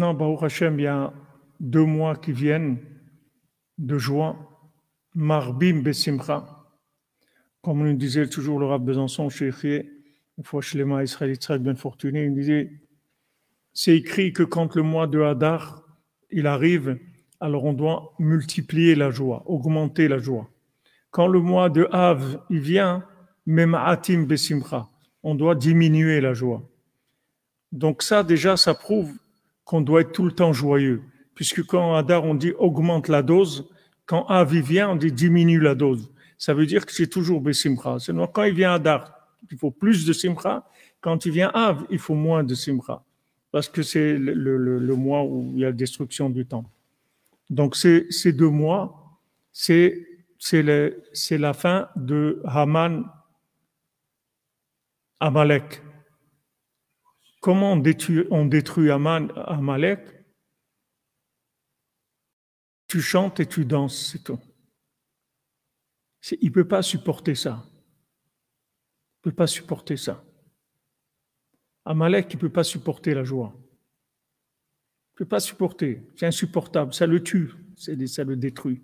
Maintenant, Baruch Hashem, il y a 2 mois qui viennent de joie. Marbim Besimcha. Comme nous disait toujours le Rav Besançon, une fois chez les mains Israël Yitzhak Ben Fortuné, il disait, c'est écrit que quand le mois de Hadar, il arrive, alors on doit multiplier la joie, augmenter la joie. Quand le mois de Av, il vient, Mema'atim Besimcha, on doit diminuer la joie. Donc ça, déjà, ça prouve qu'on doit être tout le temps joyeux. Puisque quand Hadar, on dit augmente la dose, quand Av il vient, on dit diminue la dose. Ça veut dire que c'est toujours Besimcha. Seulement quand il vient Hadar, il faut plus de Simcha. Quand il vient Av, il faut moins de Simcha. Parce que c'est le mois où il y a la destruction du temps. Donc ces 2 mois, c'est la fin de Haman Amalek. Comment on détruit Amalek? Tu chantes et tu danses, c'est tout. Il ne peut pas supporter ça. Il ne peut pas supporter ça. Amalek, il ne peut pas supporter la joie. Il ne peut pas supporter. C'est insupportable. Ça le tue. Ça le détruit.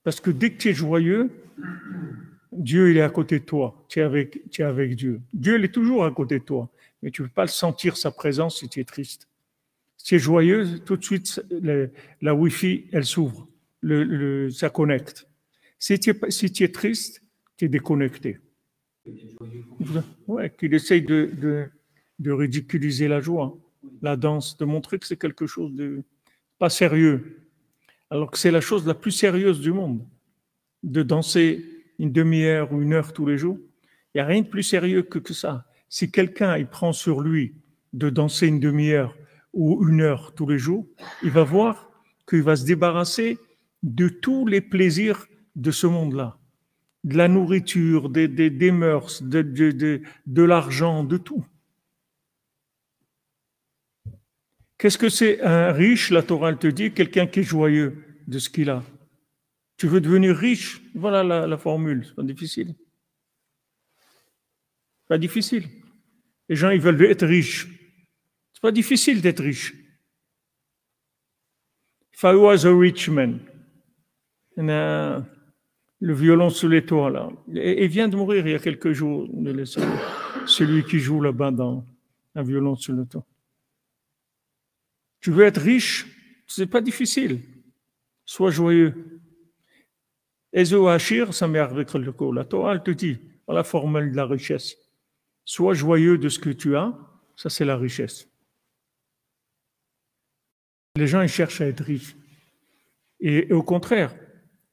Parce que dès que tu es joyeux, Dieu, il est à côté de toi. Tu es avec Dieu. Dieu, il est toujours à côté de toi. Mais tu ne peux pas le sentir, sa présence, si tu es triste. Si tu es joyeux, tout de suite, la Wi-Fi, elle s'ouvre. Ça connecte. Si tu es triste, tu es déconnecté. Ouais, qu'il essaye de ridiculiser la joie, la danse, de montrer que c'est quelque chose de pas sérieux. Alors que c'est la chose la plus sérieuse du monde. De danser une demi-heure ou 1 heure tous les jours. Il n'y a rien de plus sérieux que ça. Si quelqu'un il prend sur lui de danser une demi-heure ou 1 heure tous les jours, il va voir qu'il va se débarrasser de tous les plaisirs de ce monde-là. De la nourriture, des mœurs, de l'argent, de tout. Qu'est-ce que c'est un riche? La Torah elle te dit quelqu'un qui est joyeux de ce qu'il a. Tu veux devenir riche? Voilà la formule. C'est pas difficile. Pas difficile. Les gens ils veulent être riches. C'est pas difficile d'être riche. If I was a rich man, le violon sous les toits là, il vient de mourir il y a quelques jours. Celui qui joue là-bas dans un violon sous le toit. Tu veux être riche? C'est pas difficile. Sois joyeux. Ezo Hachir, ça m'est arrivé avec le cours. La Torah, elle te dit, la formule de la richesse. Sois joyeux de ce que tu as, ça c'est la richesse. Les gens, ils cherchent à être riches. Et au contraire,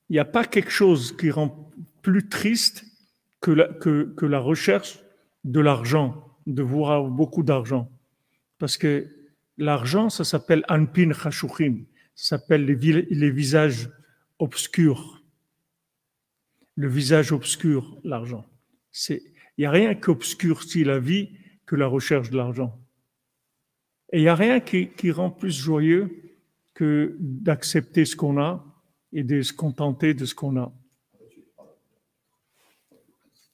il n'y a pas quelque chose qui rend plus triste que la recherche de l'argent, de voir beaucoup d'argent. Parce que l'argent, ça s'appelle Anpin Chashuchim, ça s'appelle les visages obscurs. Le visage obscur, l'argent. Il n'y a rien qui obscurcit la vie que la recherche de l'argent. Et il n'y a rien qui rend plus joyeux que d'accepter ce qu'on a et de se contenter de ce qu'on a.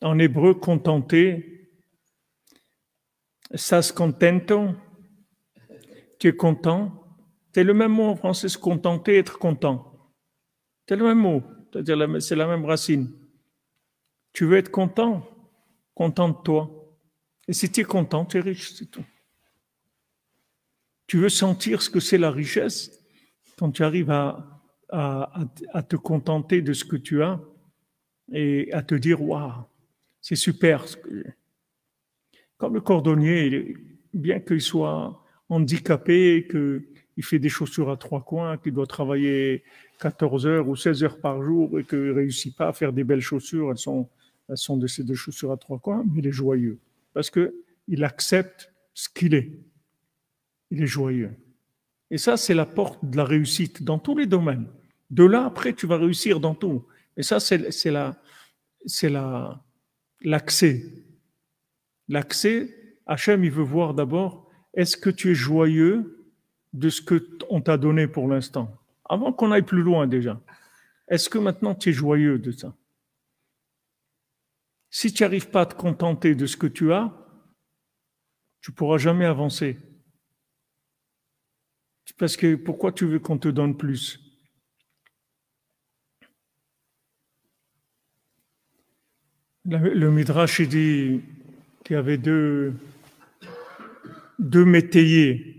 En hébreu, contenter, sas contento, tu es content. C'est le même mot en français, se contenter, être content. C'est le même mot, c'est-à-dire c'est la même racine. Tu veux être content, contente-toi. Et si tu es content, tu es riche, c'est tout. Tu veux sentir ce que c'est la richesse quand tu arrives à te contenter de ce que tu as et à te dire, waouh, c'est super. Comme le cordonnier, bien qu'il soit handicapé, qu'il fait des chaussures à 3 coins, qu'il doit travailler 14 heures ou 16 heures par jour et qu'il ne réussit pas à faire des belles chaussures, elles sont de ces 2 chaussures à 3 coins, mais il est joyeux parce qu'il accepte ce qu'il est. Il est joyeux. Et ça, c'est la porte de la réussite dans tous les domaines. De là, après, tu vas réussir dans tout. Et ça, c'est l'accès. L'accès, Hachem, il veut voir d'abord, est-ce que tu es joyeux de ce qu'on t'a donné pour l'instant? Avant qu'on aille plus loin déjà. Est-ce que maintenant tu es joyeux de ça? Si tu n'arrives pas à te contenter de ce que tu as, tu ne pourras jamais avancer. Parce que pourquoi tu veux qu'on te donne plus? Le Midrash, il dit qu'il y avait deux métayers.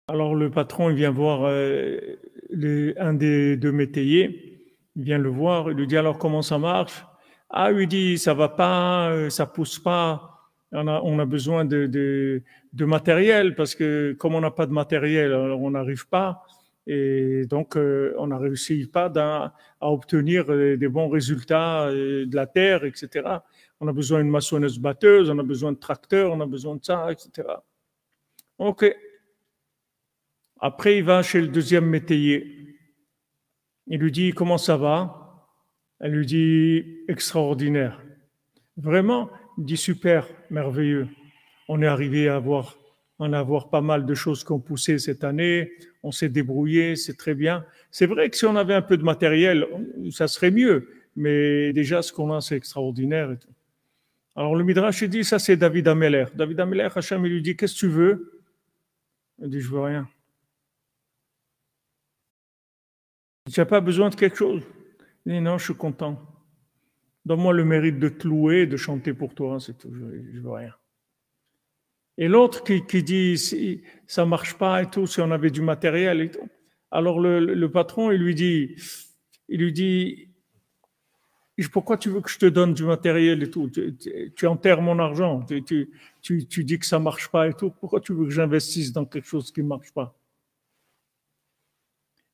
Alors le patron, il vient voir un des deux métayers, il vient le voir, il lui dit alors comment ça marche? Ah, il lui dit ça va pas, ça pousse pas, on a besoin de matériel parce que comme on n'a pas de matériel, alors on n'arrive pas et donc on n'a réussi pas à obtenir des bons résultats de la terre, etc. On a besoin d'une maçonneuse batteuse, on a besoin de tracteurs, on a besoin de ça, etc. Ok. Après, il va chez le deuxième métayer. Il lui dit comment ça va? Elle lui dit extraordinaire. Vraiment, il dit super, merveilleux. On est arrivé à avoir pas mal de choses qui ont poussé cette année. On s'est débrouillé, c'est très bien. C'est vrai que si on avait un peu de matériel, ça serait mieux. Mais déjà, ce qu'on a, c'est extraordinaire. Et tout. Alors le Midrash il dit, ça c'est David Ameller. David Ameller, Hachem, il lui dit, qu'est-ce que tu veux? Il dit, je veux rien. Tu n'as pas besoin de quelque chose? Il dit, non, je suis content. Donne-moi le mérite de te louer, de chanter pour toi, c'est tout, je veux rien. Et l'autre qui dit, si ça marche pas et tout, si on avait du matériel et tout. Alors le patron, il lui dit, pourquoi tu veux que je te donne du matériel et tout? Tu enterres mon argent, tu dis que ça marche pas et tout. Pourquoi tu veux que j'investisse dans quelque chose qui marche pas?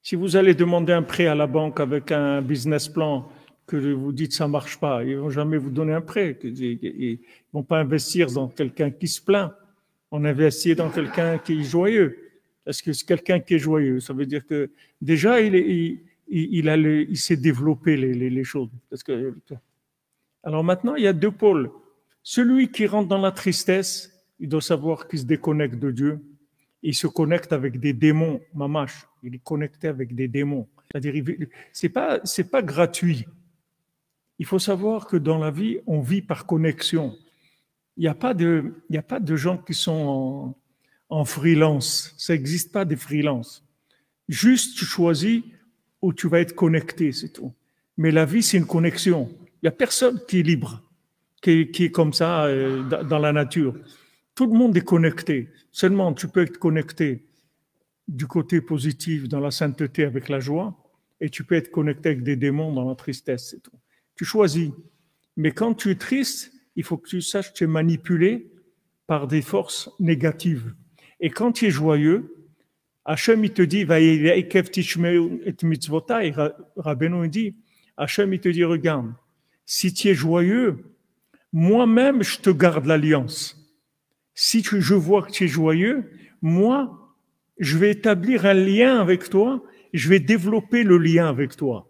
Si vous allez demander un prêt à la banque avec un business plan que vous dites ça marche pas, ils vont jamais vous donner un prêt. Ils vont pas investir dans quelqu'un qui se plaint. On investit dans quelqu'un qui est joyeux. Parce que c'est quelqu'un qui est joyeux. Ça veut dire que déjà il s'est développé les choses. Parce que, alors maintenant il y a deux pôles. Celui qui rentre dans la tristesse, il doit savoir qu'il se déconnecte de Dieu. Il se connecte avec des démons, mamash. Il est connecté avec des démons. C'est-à-dire, c'est pas gratuit. Il faut savoir que dans la vie, on vit par connexion. Il n'y a pas de gens qui sont en freelance. Ça n'existe pas des freelances. Juste, tu choisis où tu vas être connecté, c'est tout. Mais la vie, c'est une connexion. Il n'y a personne qui est libre, qui est comme ça dans la nature. Tout le monde est connecté. Seulement, tu peux être connecté du côté positif dans la sainteté avec la joie et tu peux être connecté avec des démons dans la tristesse, c'est tout. Tu choisis. Mais quand tu es triste, il faut que tu saches que tu es manipulé par des forces négatives. Et quand tu es joyeux, Hachem, il te dit, Rabbeinu, il dit, Hachem, il te dit, regarde, si tu es joyeux, moi-même, je te garde l'alliance. Si je vois que tu es joyeux, moi, je vais établir un lien avec toi, je vais développer le lien avec toi.